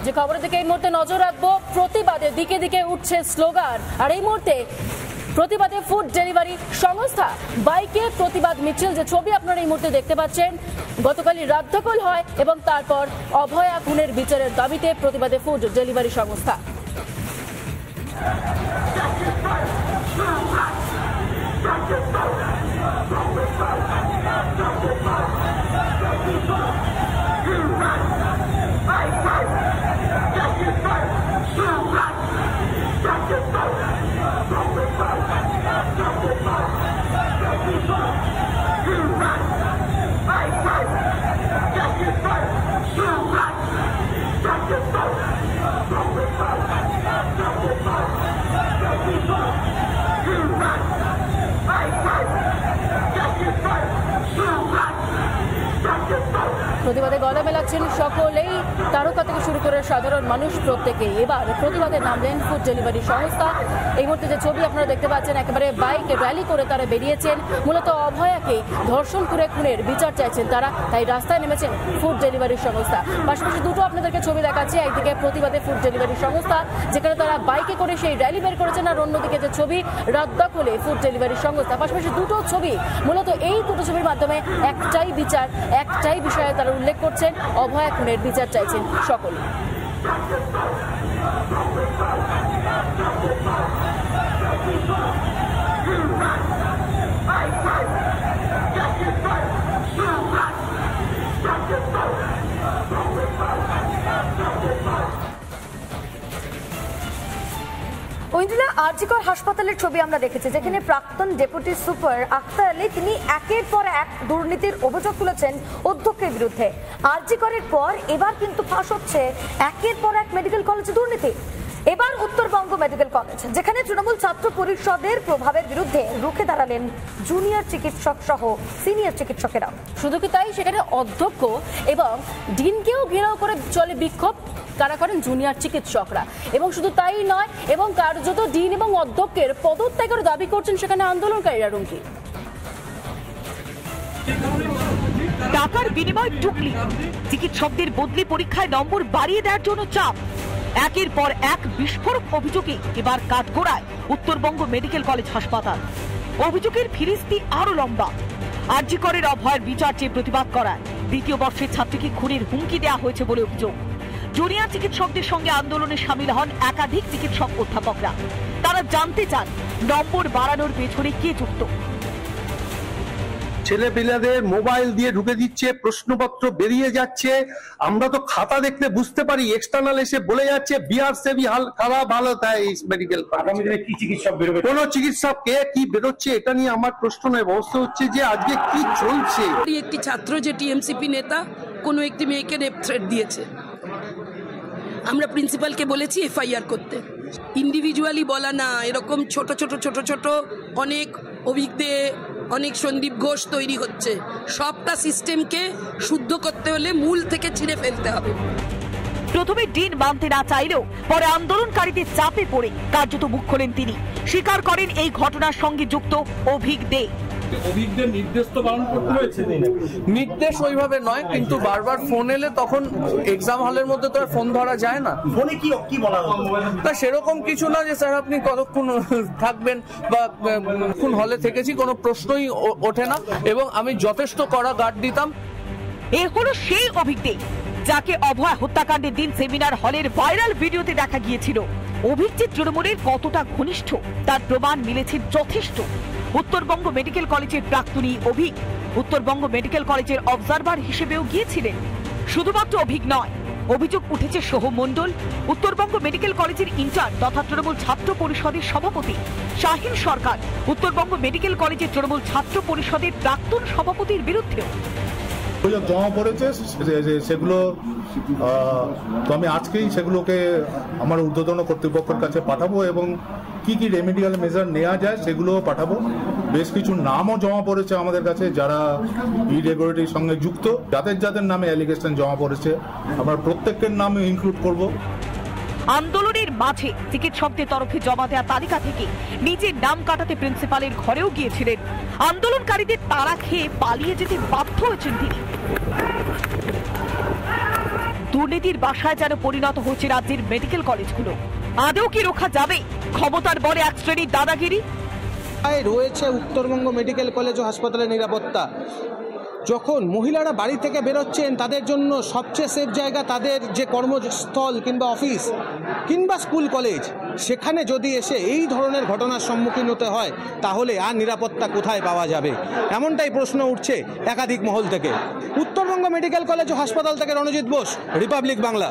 যে খবরের দিকে এই মুহূর্তে নজর রাখবো, প্রতিবাদে দিকে দিকে উঠছে স্লোগান। আর এই মুহূর্তে প্রতিবাদে ফুড ডেলিভারি সংস্থা বাইকে প্রতিবাদ মিছিল, যে ছবি আপনারা এই মুহূর্তে দেখতে পাচ্ছেন, গতকালই রাত হয় এবং তারপর অভয়া খুনের বিচারের দাবিতে প্রতিবাদে ফুড ডেলিভারি সংস্থা। প্রতিবাদে গলা মেলাচ্ছেন সকলেই, তারকা থেকে শুরু করে সাধারণ মানুষ প্রত্যেকেই। এবার প্রতিবাদে নামলেন ফুড ডেলিভারি সংস্থা। এই মুহূর্তে যে ছবি আপনারা দেখতে পাচ্ছেন, একেবারে বাইক র্যালি করে তারা বেরিয়েছেন। মূলত অভয়াকে ধর্ষণ করে খুনের বিচার চাইছেন তারা, তাই রাস্তায় নেমেছেন ফুড ডেলিভারি সংস্থা। পাশাপাশি দুটো আপনাদেরকে ছবি দেখাচ্ছে, একদিকে প্রতিবাদে ফুড ডেলিভারি সংস্থা যেখানে তারা বাইকে করে সেই র্যালি বের করেছেন, আর অন্যদিকে যে ছবি রাত-দখলে ফুড ডেলিভারি সংস্থা। পাশাপাশি দুটো ছবি, মূলত এই দুটো ছবির মাধ্যমে একটাই বিচার, একটাই বিষয়ে তারা উল্লেখ করছেন, অভয়া খুনের বিচার চাইছেন সকলে। ঐন্দ্রিলা, আরজিকর হাসপাতালের ছবি আমরা দেখেছি, যেখানে প্রাক্তন ডেপুটি সুপার আক্তার আলী তিনি একের পর এক দুর্নীতির অভিযোগ তুলেছেন অধ্যক্ষের বিরুদ্ধে। আরজিকরের পর এবার কিন্তু ফাঁস হচ্ছে একের পর এক মেডিকেল কলেজে দুর্নীতি। এবার উত্তরবঙ্গ মেডিকেল কলেজ, যেখানে তৃণমূল ছাত্র পরিষদের প্রভাবের বিরুদ্ধে রুখে দাঁড়ালেন জুনিয়র চিকিৎসক সহ সিনিয়র চিকিৎসকেরা। শুধু কি তাই, সেখানে অধ্যক্ষ এবং ডিনকেও ঘেরাও করে চলে বিক্ষোভ। কারা করেন? জুনিয়র চিকিৎসকরা। এবং শুধু তাই নয়, এবং কার্যত ডিন এবং অধ্যক্ষের পদত্যাগের দাবি করছেন সেখানে আন্দোলনকারীরা। রুমকি টাকার বিনিময় টুকলি, চিকিৎসকদের বদলি পরীক্ষায় নম্বর বাড়িয়ে দেওয়ার জন্য চাপ, একের পর এক বিস্ফোরক অভিযোগে এবার কাঠগড়ায় উত্তরবঙ্গ মেডিকেল কলেজ হাসপাতাল। অভিযোগের ফিরিস্তি আরো লম্বা। আরজিকরের অভয়ের বিচার চেয়ে প্রতিবাদ করায় দ্বিতীয় বর্ষের ছাত্রীকে খুনের হুমকি দেওয়া হয়েছে বলে অভিযোগ। জুনিয়র চিকিৎসকদের সঙ্গে আন্দোলনে সামিল হন একাধিক চিকিৎসক অধ্যাপকরা। তারা জানতে চান নম্বর বাড়ানোর পেছনে কে যুক্ত। ছেলে পেলেদের মোবাইল দিয়ে ঢুকে দিচ্ছে, প্রশ্নপত্র বেরিয়ে যাচ্ছে। আমরা তো খাতা দেখলে বুঝতে পারি, এক্সটার্নাল এসে বলে যাচ্ছে বিহার সে भी हाल খারাপ ভালো তাই মেডিকেল কি চিকিৎসক বেরোবে, কোন চিকিৎসক কে কি বেরোচ্ছে, এটা নিয়ে আমার প্রশ্ন নয়। অবস্থা হচ্ছে যে আজকে কি চলছে। একটি ছাত্র যে টিএমসিপি নেতা কোনো একটি মেয়েকে রেপ থ্রেট দিয়েছে, আমরা প্রিন্সিপালকে বলেছি এফআইআর করতে। ইন্ডিভিজুয়ালি বলা না, এরকম ছোট ছোট ছোট ছোট অনেক অভিজ্ঞ, অনেক সন্দীপ ঘোষ তৈরি হচ্ছে। সবটা সিস্টেমকে শুদ্ধ করতে হলে মূল থেকে ছিঁড়ে ফেলতে হবে। প্রথমে ডিন মানতে না চাইলেও পরে আন্দোলনকারীদের চাপে পড়ে কার্যত মুখ খোলেন তিনি। স্বীকার করেন এই ঘটনার সঙ্গে যুক্ত অভিজ্ঞ। অভিজ্ঞদের নির্দেশ তো পালন করতে হয়েছে। নির্দেশ ওইভাবে নয়, কিন্তু বারবার ফোন এলে তখন এক্সাম হলের মধ্যে তো আর ফোন ধরা যায় না। ফোনে কি বলা হলো? না, সেরকম কিছু না যে স্যার আপনি কতক্ষণ থাকবেন বা কোন হলে থেকেছি, কোনো প্রশ্নই ওঠে না, এবং আমি যথেষ্ট কড়া গার্ড দিতাম। এ হলো সেই অভিজ্ঞ যাকে অভয়া হত্যাকাণ্ডের দিন সেমিনার হলের ভাইরাল ভিডিওতে দেখা গিয়েছিল। অভিজ্ঞ তৃণমূলের কতটা ঘনিষ্ঠ তার প্রমাণ মিলেছে যথেষ্ট। উত্তরবঙ্গ মেডিকেল কলেজের প্রাক্তনী অভিক উত্তরবঙ্গ মেডিকেল কলেজের অবজারভার হিসেবেও গিয়েছিলেন। শুধুমাত্র অভিক নয়, অভিযোগ উঠেছে সোহম মণ্ডল, উত্তরবঙ্গ মেডিকেল কলেজের ইন্টার্ন তথা তৃণমূল ছাত্র পরিষদের সভাপতি, শাহিন সরকার উত্তরবঙ্গ মেডিকেল কলেজের তৃণমূল ছাত্র পরিষদের প্রাক্তন সভাপতির বিরুদ্ধেও জমা পড়েছে। সেগুলো তো আমি আজকেই সেগুলোকে আমার ঊর্ধ্বতন কর্তৃপক্ষের কাছে পাঠাবো, এবং কি কি রেমিডিয়াল মেজার নেওয়া যায় সেগুলো পাঠাবো। বেশ কিছু নামও জমা পড়েছে আমাদের কাছে যারা ইরেগুলারিটির সঙ্গে যুক্ত, যাদের যাদের নামে অ্যালিগেশন জমা পড়েছে আমরা প্রত্যেকের নামে ইনক্লুড করব। আন্দোলনের মাঝে চিকিৎসকদের তরফে জমা দেওয়া তালিকা থেকে নিজের নাম কাটাতে প্রিন্সিপালের ঘরেও গিয়েছিলেন। আন্দোলনকারীদের তাড়া খেয়ে পালিয়ে যেতে বাধ্য হয়েছেন তিনি। দুর্নীতির বাসায় যেন পরিণত হচ্ছে রাজ্যের মেডিকেল কলেজগুলো। আদৌ কি রক্ষা যাবে ক্ষমতার বলে এক শ্রেণীর দাদাগিরি? রয়েছে উত্তরবঙ্গ মেডিকেল কলেজ ও হাসপাতালের নিরাপত্তা। যখন মহিলারা বাড়ি থেকে বেরোচ্ছেন তাদের জন্য সবচেয়ে সেফ জায়গা তাদের যে কর্মস্থল কিংবা অফিস কিংবা স্কুল কলেজ, সেখানে যদি এসে এই ধরনের ঘটনার সম্মুখীন হতে হয় তাহলে আর নিরাপত্তা কোথায় পাওয়া যাবে? এমনটাই প্রশ্ন উঠছে একাধিক মহল থেকে। উত্তরবঙ্গ মেডিকেল কলেজ ও হাসপাতাল থেকে রণজিৎ বোস, রিপাবলিক বাংলা।